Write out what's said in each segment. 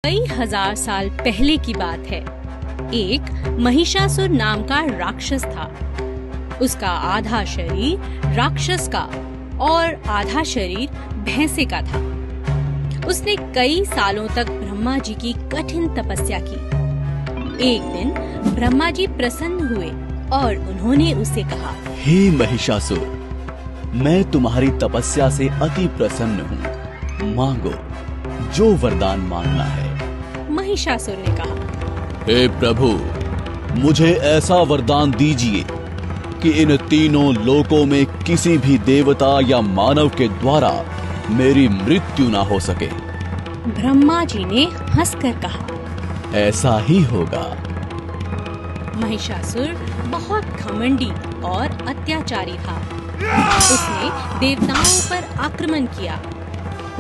कई हजार साल पहले की बात है। एक महिषासुर नाम का राक्षस था। उसका आधा शरीर राक्षस का और आधा शरीर भैंसे का था। उसने कई सालों तक ब्रह्मा जी की कठिन तपस्या की। एक दिन ब्रह्मा जी प्रसन्न हुए और उन्होंने उसे कहा, हे महिषासुर, मैं तुम्हारी तपस्या से अति प्रसन्न हूँ। मांगो, जो वरदान मांगना है। महिषासुर ने कहा, हे प्रभु, मुझे ऐसा वरदान दीजिए कि इन तीनों लोकों में किसी भी देवता या मानव के द्वारा मेरी मृत्यु ना हो सके। ब्रह्मा जी ने हंसकर कहा, ऐसा ही होगा। महिषासुर बहुत घमंडी और अत्याचारी था। उसने देवताओं पर आक्रमण किया।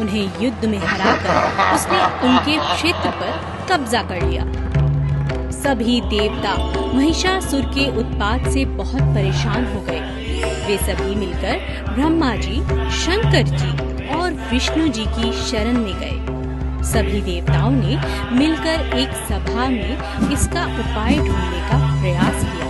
उन्हें युद्ध में हराकर उसने उनके क्षेत्र पर कब्जा कर लिया। सभी देवता महिषासुर के उत्पात से बहुत परेशान हो गए। वे सभी मिलकर ब्रह्मा जी, शंकर जी और विष्णु जी की शरण में गए। सभी देवताओं ने मिलकर एक सभा में इसका उपाय ढूंढने का प्रयास किया।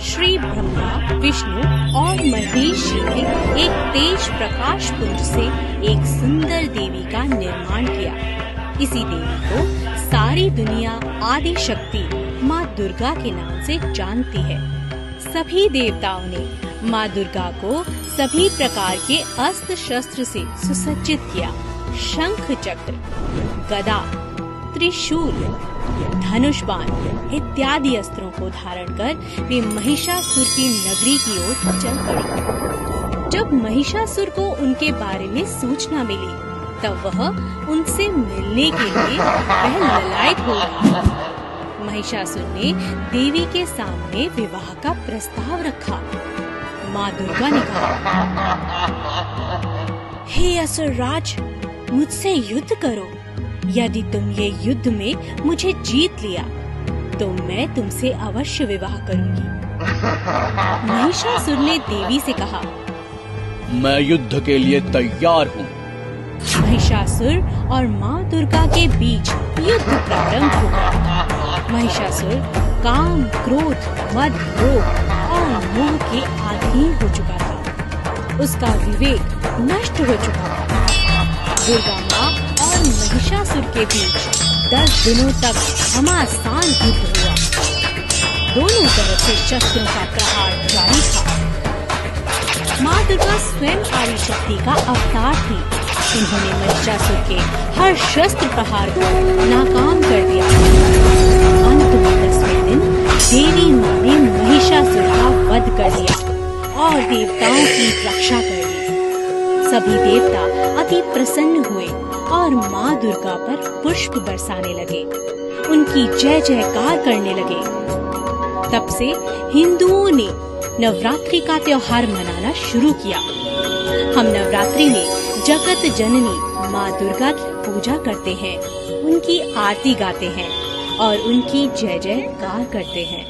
श्री ब्रह्मा, विष्णु और महेश जी ने एक तेज प्रकाश पुंज से एक सुंदर देवी का निर्माण किया। इसी देवी को सारी दुनिया आदि शक्ति माँ दुर्गा के नाम से जानती है। सभी देवताओं ने माँ दुर्गा को सभी प्रकार के अस्त्र शस्त्र से सुसज्जित किया। शंख चक्र, गदा, त्रिशूल, धनुष बाण इत्यादि अस्त्रों को धारण कर वे महिषासुर की नगरी की ओर चल पड़ी। जब महिषासुर को उनके बारे में सूचना मिली, तब वह उनसे मिलने के लिए वह ललायत हो गई। महिषासुर ने देवी के सामने विवाह का प्रस्ताव रखा। माँ दुर्गा ने कहा, हे असुरराज, मुझसे युद्ध करो। यदि तुम ये युद्ध में मुझे जीत लिया तो मैं तुमसे अवश्य विवाह करूंगी। महिषासुर ने देवी से कहा, मैं युद्ध के लिए तैयार हूँ। महिषासुर और माँ दुर्गा के बीच युद्ध प्रारंभ हुआ। महिषासुर काम, क्रोध, मद, लोभ और मोह के अधीन हो चुका था। उसका विवेक नष्ट हो चुका था। दुर्गा माँ और महिषासुर के बीच 10 दिनों तक घमासान युद्ध हुआ। दोनों तरफ से शस्त्रों का प्रहार जारी था। माँ दुर्गा स्वयं आदि शक्ति का अवतार थी। उन्होंने महिषासुर के हर शस्त्र प्रहार को नाकाम कर दिया। अंत में 10वें दिन देवी माँ ने महिषासुर का वध कर दिया और देवताओं की रक्षा कर दी। सभी देवता अति प्रसन्न हुए और माँ दुर्गा पर पुष्प बरसाने लगे। उनकी जय जयकार करने लगे। तब से हिंदुओं ने नवरात्रि का त्योहार मनाना शुरू किया। हम नवरात्रि में जगत जननी माँ दुर्गा की पूजा करते हैं, उनकी आरती गाते हैं और उनकी जय जयकार करते हैं।